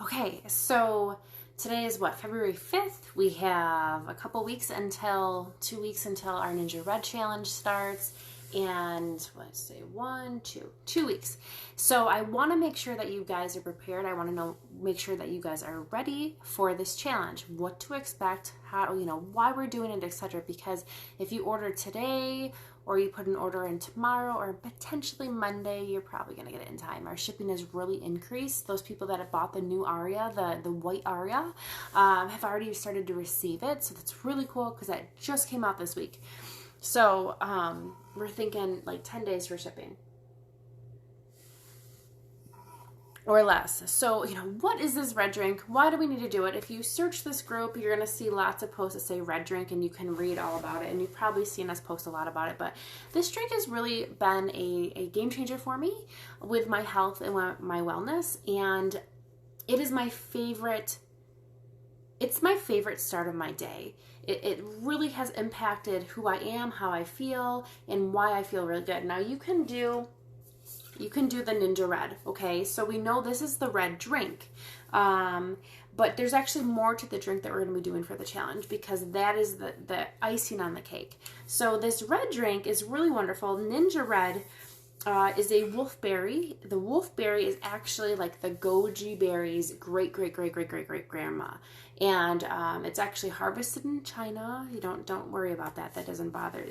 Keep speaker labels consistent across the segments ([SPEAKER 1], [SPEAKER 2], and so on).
[SPEAKER 1] Okay, so today is what, February 5th? We have a couple weeks until, 2 weeks until our Ninja Red Challenge starts. And let's say 2 weeks. So I want to make sure that you guys are prepared. I want to make sure that you guys are ready for this challenge, what to expect, how, why we're doing it, etc. Because if you order today or you put an order in tomorrow or potentially Monday, you're probably going to get it in time. Our shipping has really increased. Those people that have bought the new Aria, the white Aria, have already started to receive it. So that's really cool because that just came out this week. So we're thinking like 10 days for shipping or less. So, what is this red drink? Why do we need to do it? If you search this group, you're going to see lots of posts that say red drink and you can read all about it. And you've probably seen us post a lot about it. But this drink has really been a game changer for me with my health and my wellness. And it is my favorite. It's my favorite start of my day. It really has impacted who I am, how I feel, and why I feel really good. Now you can do the Ninja Red, okay? So we know this is the red drink, but there's actually more to the drink that we're going to be doing for the challenge because that is the icing on the cake. So this red drink is really wonderful. Ninja Red is a wolfberry. The wolfberry is actually like the goji berry's great grandma, and it's actually harvested in China. You don't worry about that. That doesn't bother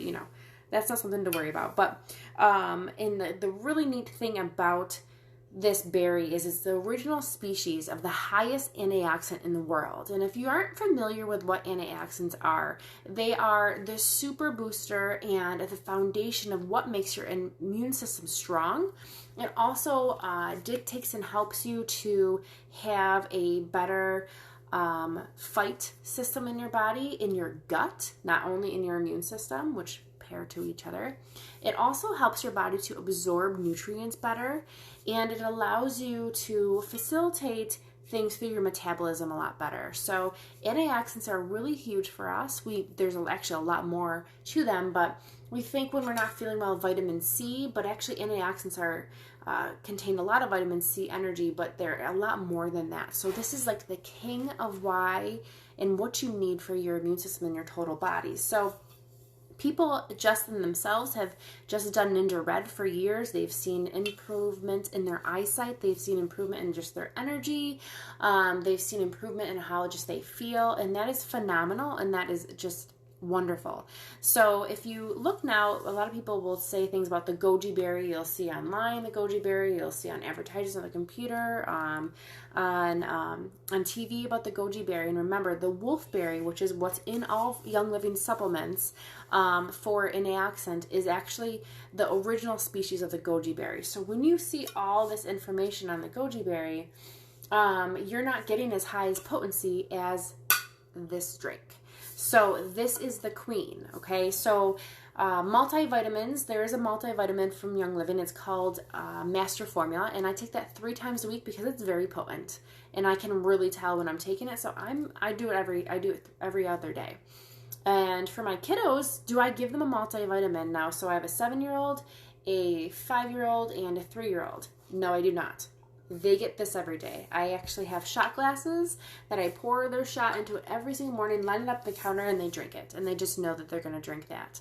[SPEAKER 1] that's not something to worry about. But and the really neat thing about this berry is it's the original species of the highest antioxidant in the world. And if you aren't familiar with what antioxidants are, they are the super booster and the foundation of what makes your immune system strong. It also dictates and helps you to have a better fight system in your body, in your gut, not only in your immune system, which pair to each other. It also helps your body to absorb nutrients better, and it allows you to facilitate things through your metabolism a lot better. So antioxidants are really huge for us. There's actually a lot more to them, but we think when we're not feeling well, vitamin C, but actually antioxidants contain a lot of vitamin C energy, but they're a lot more than that. So this is like the king of why and what you need for your immune system and your total body. So people just in themselves have just done Ninja Red for years. They've seen improvement in their eyesight. They've seen improvement in just their energy. They've seen improvement in how just they feel. And that is phenomenal. And that is just wonderful. So if you look now, a lot of people will say things about the goji berry. You'll see online the goji berry. You'll see on advertisements on the computer, on TV about the goji berry. And remember, the wolfberry, which is what's in all Young Living supplements for antioxidant, is actually the original species of the goji berry. So when you see all this information on the goji berry, you're not getting as high as potency as this drink. So this is the queen, okay? So multivitamins, there is a multivitamin from Young Living. It's called Master Formula, and I take that 3 times a week because it's very potent, and I can really tell when I'm taking it. So I do it every other day. And for my kiddos, do I give them a multivitamin now? So I have a 7-year-old, a 5-year-old, and a 3-year-old. No, I do not. They get this every day. I actually have shot glasses that I pour their shot into every single morning, line it up the counter, and they drink it. And they just know that they're going to drink that.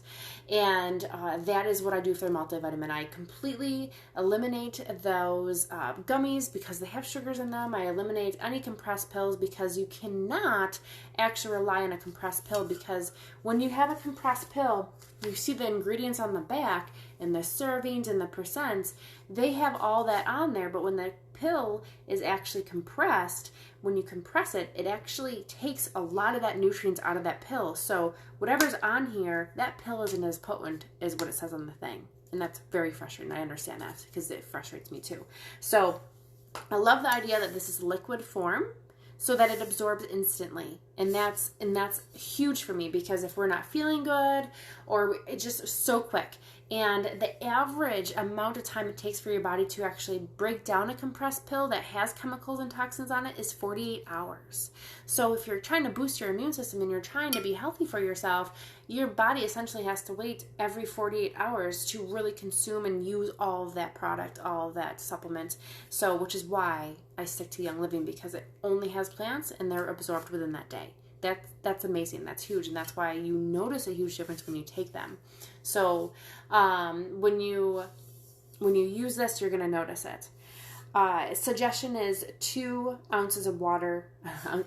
[SPEAKER 1] And that is what I do for the multivitamin. I completely eliminate those gummies because they have sugars in them. I eliminate any compressed pills because you cannot actually rely on a compressed pill, because when you have a compressed pill, you see the ingredients on the back and the servings and the percents, they have all that on there. But when the pill is actually compressed, when you compress it, it actually takes a lot of that nutrients out of that pill. So whatever's on here, that pill isn't as potent as what it says on the thing. And that's very frustrating. I understand that because it frustrates me too. So I love the idea that this is liquid form, so that it absorbs instantly. And that's huge for me, because if we're not feeling good, or it's just so quick. And the average amount of time it takes for your body to actually break down a compressed pill that has chemicals and toxins on it is 48 hours. So if you're trying to boost your immune system and you're trying to be healthy for yourself, your body essentially has to wait every 48 hours to really consume and use all of that product, all of that supplement. So, which is why I stick to Young Living, because it only has plants and they're absorbed within that day. That's amazing. That's huge, and that's why you notice a huge difference when you take them. So when you use this, you're going to notice it. Suggestion is 2 ounces of water,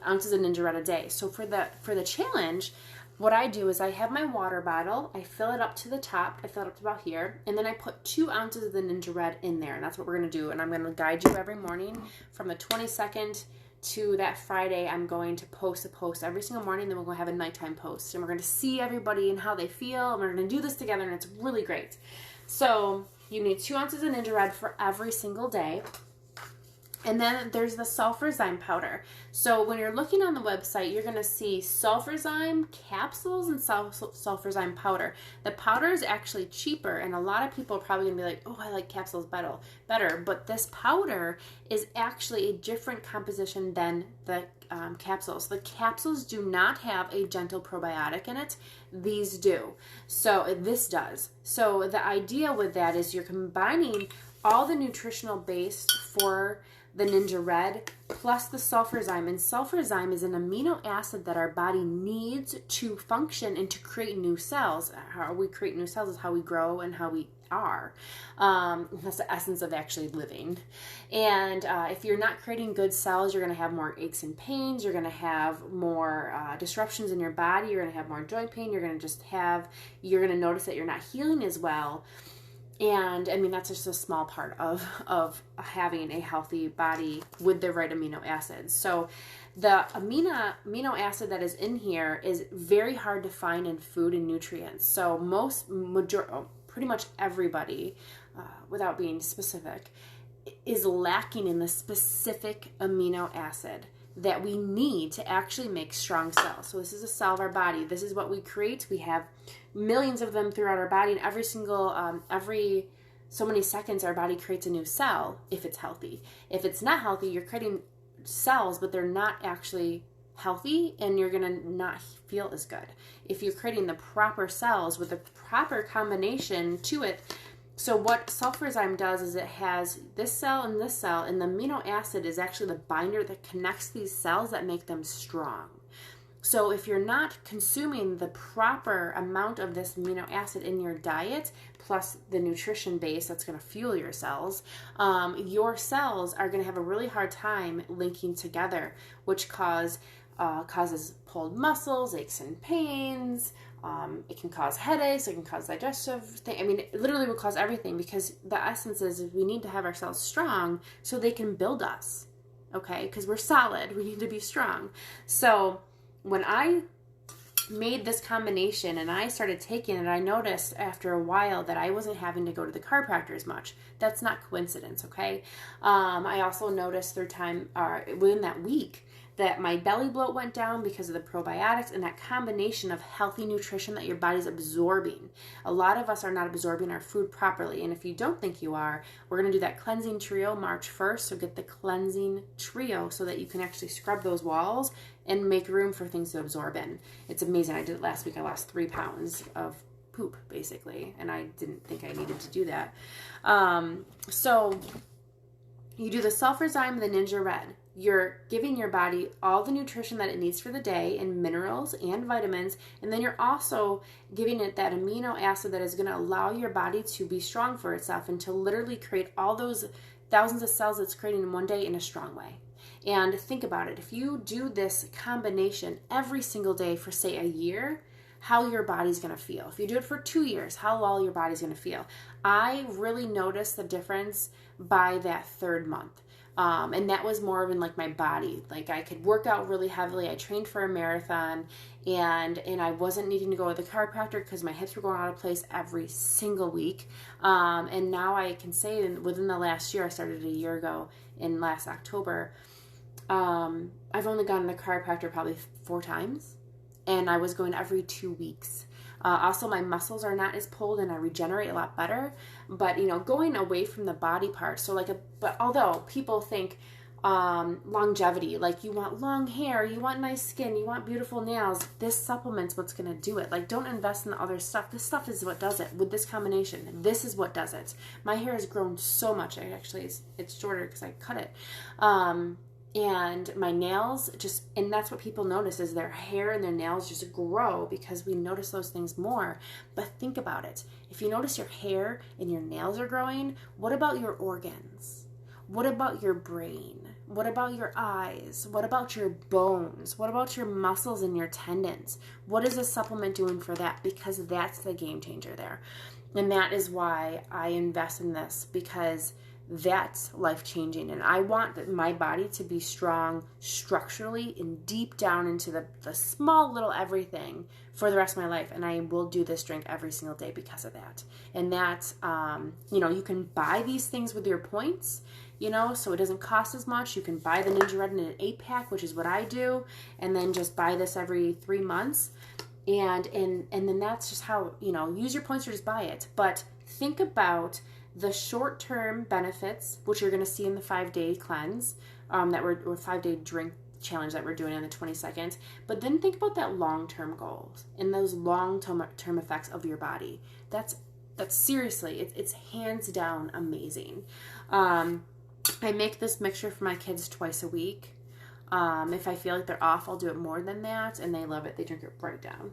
[SPEAKER 1] ounces of Ninja Red a day. So for the challenge, what I do is I have my water bottle, I fill it up to the top, I fill it up to about here, and then I put 2 ounces of the Ninja Red in there, and that's what we're going to do. And I'm going to guide you every morning from the 22nd to that Friday. I'm going to post a post every single morning, then we're going to have a nighttime post, and we're going to see everybody and how they feel, and we're going to do this together, and it's really great. So you need 2 ounces of Ninja Red for every single day. And then there's the Sulfurzyme powder. So when you're looking on the website, you're going to see Sulfurzyme capsules and Sulfurzyme powder. The powder is actually cheaper, and a lot of people are probably going to be like, oh, I like capsules better. But this powder is actually a different composition than the capsules. The capsules do not have a gentle probiotic in it. These do. So this does. So the idea with that is you're combining all the nutritional base for the Ninja Red plus the Sulfurzyme. And Sulfurzyme is an amino acid that our body needs to function and to create new cells. How we create new cells is how we grow and how we are. That's the essence of actually living. And if you're not creating good cells, you're going to have more aches and pains. You're going to have more disruptions in your body. You're going to have more joint pain. You're going to notice that you're not healing as well. And I mean, that's just a small part of having a healthy body with the right amino acids. So the amino acid that is in here is very hard to find in food and nutrients. So pretty much everybody, without being specific, is lacking in the specific amino acid that we need to actually make strong cells. So this is a cell of our body. This is what we create. We have millions of them throughout our body, and every so many seconds our body creates a new cell if it's healthy. If it's not healthy, you're creating cells, but they're not actually healthy, and you're going to not feel as good. If you're creating the proper cells with the proper combination to it. So what Sulfurzyme does is it has this cell, and the amino acid is actually the binder that connects these cells that make them strong. So if you're not consuming the proper amount of this amino acid in your diet, plus the nutrition base that's going to fuel your cells are going to have a really hard time linking together, which causes pulled muscles, aches and pains. It can cause headaches. It can cause digestive things. I mean, it literally will cause everything, because the essence is we need to have our cells strong so they can build us, okay? Because we're solid. We need to be strong. So when I made this combination and I started taking it, I noticed after a while that I wasn't having to go to the chiropractor as much. That's not coincidence, okay? I also noticed through time, within that week, that my belly bloat went down because of the probiotics and that combination of healthy nutrition that your body's absorbing. A lot of us are not absorbing our food properly, and if you don't think you are, we're going to do that cleansing trio March 1st, so get the cleansing trio so that you can actually scrub those walls and make room for things to absorb in. It's amazing. I did it last week. I lost 3 pounds of poop, basically, and I didn't think I needed to do that. So you do the Sulfurzyme and the Ninja Red. You're giving your body all the nutrition that it needs for the day and minerals and vitamins, and then you're also giving it that amino acid that is going to allow your body to be strong for itself and to literally create all those thousands of cells it's creating in one day in a strong way. And think about it. If you do this combination every single day for, say, a year, how your body's going to feel. If you do it for 2 years, how well your body's going to feel. I really noticed the difference by that 3rd month. And that was more of in like my body. Like I could work out really heavily. I trained for a marathon, and I wasn't needing to go to the chiropractor because my hips were going out of place every single week. And now I can say within the last year, I started a year ago in last October, I've only gone to the chiropractor probably 4 times, and I was going every 2 weeks. Also, my muscles are not as pulled and I regenerate a lot better. But, going away from the body part. So but although people think longevity, like you want long hair, you want nice skin, you want beautiful nails, this supplement's what's going to do it. Like, don't invest in the other stuff. This stuff is what does it. With this combination, this is what does it. My hair has grown so much. It's shorter because I cut it. And my nails and that's what people notice, is their hair and their nails just grow because we notice those things more. But think about it. If you notice your hair and your nails are growing, what about your organs? What about your brain? What about your eyes? What about your bones? What about your muscles and your tendons? What is a supplement doing for that? Because that's the game changer there. And that is why I invest in this, because that's life-changing. And I want my body to be strong structurally and deep down into the small little everything for the rest of my life. And I will do this drink every single day because of that. And that, you can buy these things with your points, so it doesn't cost as much. You can buy the Ninja Red in an 8-pack, which is what I do, and then just buy this every 3 months. And then that's just how, use your points or just buy it. But think about the short-term benefits, which you're going to see in the 5-day cleanse, or 5-day drink challenge that we're doing on the 22nd. But then think about that long-term goals and those long-term effects of your body. That's seriously, it's hands down amazing. I make this mixture for my kids twice a week. If I feel like they're off, I'll do it more than that, and they love it. They drink it right down.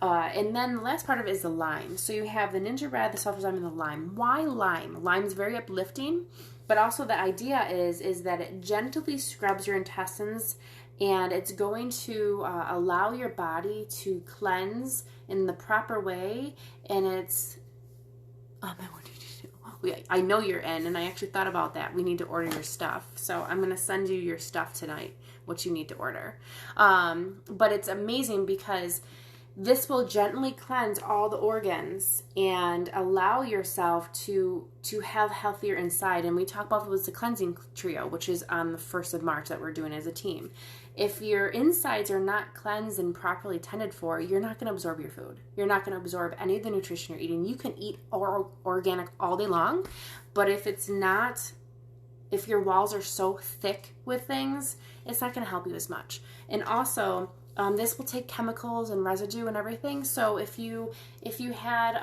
[SPEAKER 1] And then the last part of it is the lime. So you have the Ninja Red, the Sulfurzyme, and the lime. Why lime? Lime is very uplifting, but also the idea is that it gently scrubs your intestines, and it's going to allow your body to cleanse in the proper way. And it's I know you're in, and I actually thought about that. We need to order your stuff. So I'm going to send you your stuff tonight, what you need to order. But it's amazing because this will gently cleanse all the organs and allow yourself to have healthier inside. And we talk about the cleansing trio, which is on the 1st of March that we're doing as a team. If your insides are not cleansed and properly tended for, you're not going to absorb your food. You're not going to absorb any of the nutrition you're eating. You can eat organic all day long, but if your walls are so thick with things, it's not going to help you as much. And also, this will take chemicals and residue and everything. So if you had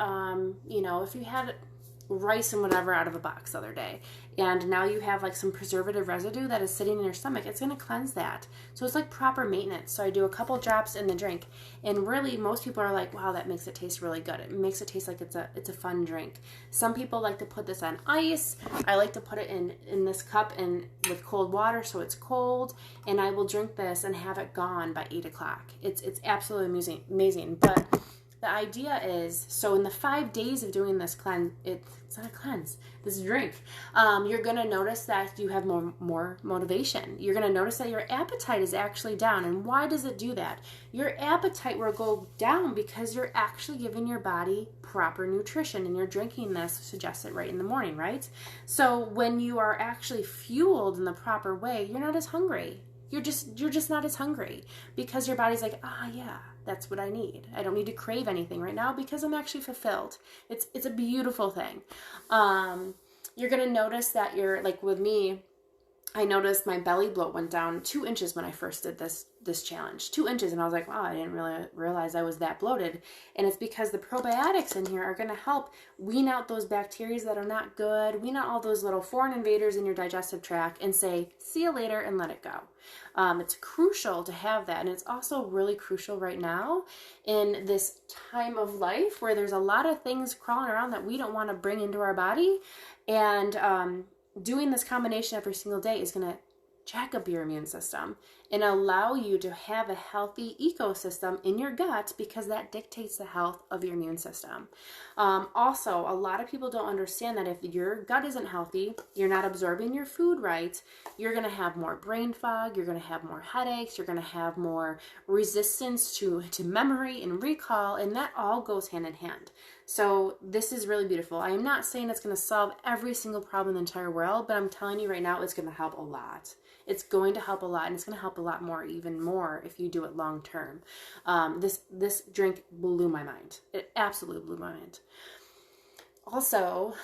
[SPEAKER 1] rice and whatever out of a box the other day, and now you have like some preservative residue that is sitting in your stomach, it's going to cleanse that. So it's like proper maintenance. So I do a couple drops in the drink, and really most people are like, wow, that makes it taste really good. It makes it taste like it's a fun drink. Some people like to put this on ice. I like to put it in this cup and with cold water so it's cold, and I will drink this and have it gone by 8 o'clock. It's absolutely amazing. But the idea is, so in the 5 days of doing this cleanse, it's not a cleanse, this drink, you're going to notice that you have more motivation. You're going to notice that your appetite is actually down. And why does it do that? Your appetite will go down because you're actually giving your body proper nutrition, and you're drinking this, suggests it right in the morning, right? So when you are actually fueled in the proper way, you're not as hungry. You're just not as hungry because your body's like, yeah, that's what I need. I don't need to crave anything right now because I'm actually fulfilled. It's a beautiful thing. You're going to notice that you're, like with me, I noticed my belly bloat went down 2 inches when I first did this challenge. 2 inches, and I was like, wow, I didn't really realize I was that bloated. And it's because the probiotics in here are going to help wean out those bacteria that are not good, wean out all those little foreign invaders in your digestive tract, and say, see you later, and let it go. It's crucial to have that, and it's also really crucial right now in this time of life where there's a lot of things crawling around that we don't want to bring into our body, and doing this combination every single day is going to jack up your immune system and allow you to have a healthy ecosystem in your gut, because that dictates the health of your immune system. Also, a lot of people don't understand that if your gut isn't healthy, you're not absorbing your food right, you're going to have more brain fog, you're going to have more headaches, you're going to have more resistance to memory and recall, and that all goes hand in hand. So this is really beautiful. I am not saying it's going to solve every single problem in the entire world, but I'm telling you right now, it's going to help a lot. It's going to help a lot, and it's going to help a lot more, even more, if you do it long term. This drink blew my mind. It absolutely blew my mind. Also,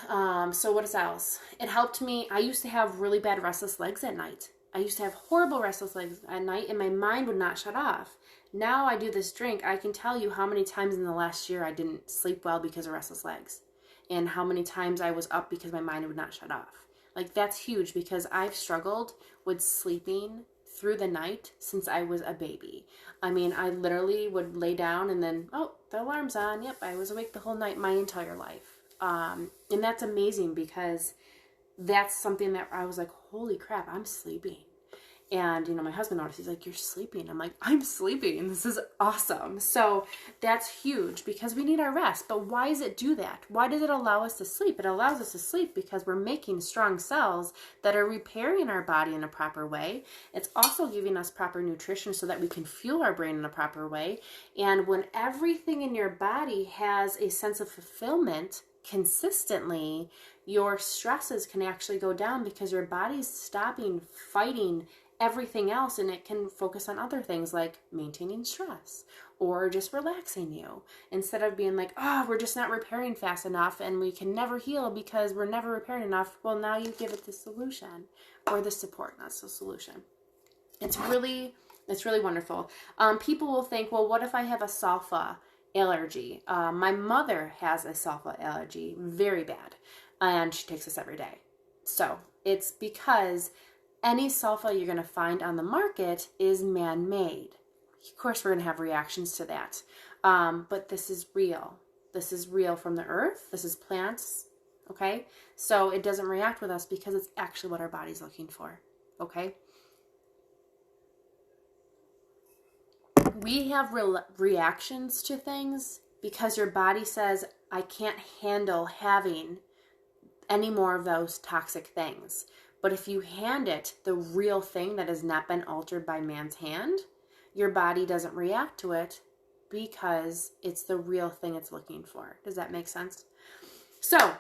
[SPEAKER 1] so what else? It helped me. I used to have really bad restless legs at night. I used to have horrible restless legs at night, and my mind would not shut off. Now I do this drink, I can tell you how many times in the last year I didn't sleep well because of restless legs, and how many times I was up because my mind would not shut off. Like, that's huge, because I've struggled with sleeping through the night since I was a baby. I mean, I literally would lay down and then, oh, the alarm's on. Yep, I was awake the whole night, my entire life. And that's amazing, because that's something that I was like, holy crap, I'm sleeping. And, my husband noticed, he's like, you're sleeping. I'm like, I'm sleeping. This is awesome. So that's huge, because we need our rest. But why does it do that? Why does it allow us to sleep? It allows us to sleep because we're making strong cells that are repairing our body in a proper way. It's also giving us proper nutrition so that we can fuel our brain in a proper way. And when everything in your body has a sense of fulfillment consistently, your stresses can actually go down, because your body's stopping fighting everything else, and it can focus on other things like maintaining stress or just relaxing you, instead of being like, oh, we're just not repairing fast enough and we can never heal because we're never repairing enough. Well, now you give it the solution, or the support, not the solution. It's really wonderful. People will think, well, what if I have a sulfa allergy? My mother has a sulfa allergy, very bad, and she takes this every day. So it's because any sulfa you're going to find on the market is man-made. Of course, we're going to have reactions to that. But this is real. This is real from the earth. This is plants. Okay? So it doesn't react with us because it's actually what our body's looking for. Okay? We have reactions to things because your body says, I can't handle having any more of those toxic things. But if you hand it the real thing that has not been altered by man's hand, your body doesn't react to it because it's the real thing it's looking for. Does that make sense? So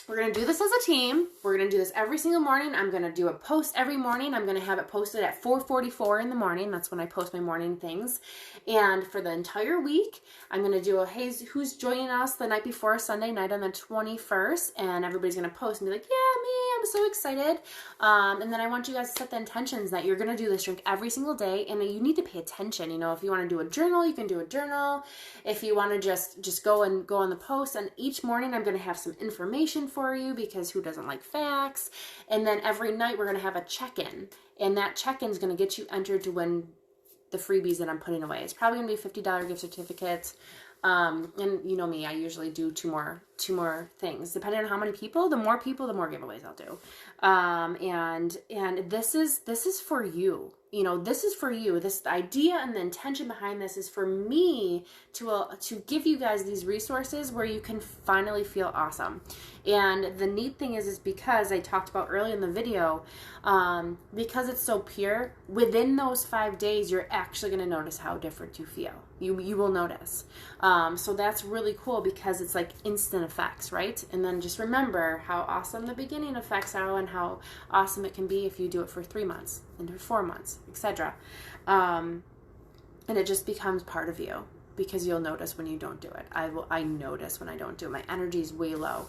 [SPEAKER 1] we're going to do this as a team. We're going to do this every single morning. I'm going to do a post every morning. I'm going to have it posted at 4:44 in the morning. That's when I post my morning things. And for the entire week, I'm going to do a, hey, who's joining us the night before, Sunday night on the 21st? And everybody's going to post and be like, yeah, me, I'm so excited. And then I want you guys to set the intentions that you're going to do this drink every single day. And you need to pay attention. If you want to do a journal, you can do a journal. If you want to just go on the post. And each morning, I'm going to have some information for you, because who doesn't like facts? And then every night we're going to have a check-in, and that check-in is going to get you entered to win the freebies that I'm putting away. It's probably going to be $50 gift certificates. And you know me, I usually do two more things. Depending on how many people, the more giveaways I'll do. And this is for you. This is for you. This idea and the intention behind this is for me to give you guys these resources where you can finally feel awesome. And the neat thing is because I talked about earlier in the video, because it's so pure, within those 5 days, you're actually going to notice how different you feel. You will notice. So that's really cool, because it's like instant effects, right? And then just remember how awesome the beginning effects are, and how awesome it can be if you do it for 3 months and for 4 months, etc. And it just becomes part of you, because you'll notice when you don't do it. I notice when I don't do it. My energy is way low.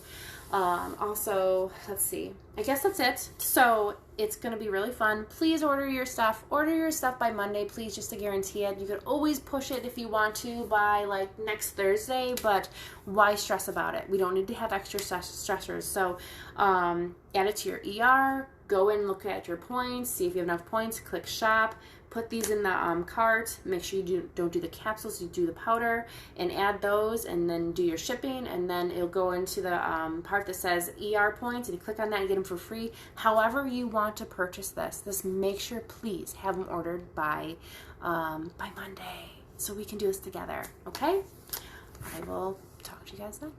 [SPEAKER 1] Also, let's see. I guess that's it. So it's going to be really fun. Please order your stuff. Order your stuff by Monday, please, just to guarantee it. You could always push it if you want to by like next Thursday, but why stress about it? We don't need to have extra stressors. So add it to your ER. Go and look at your points. See if you have enough points. Click shop. Put these in the cart. Make sure you don't do the capsules, you do the powder, and add those, and then do your shipping, and then it'll go into the part that says ER points, and you click on that and get them for free. However you want to purchase this make sure, please, have them ordered by Monday, so we can do this together, okay? I will talk to you guys then.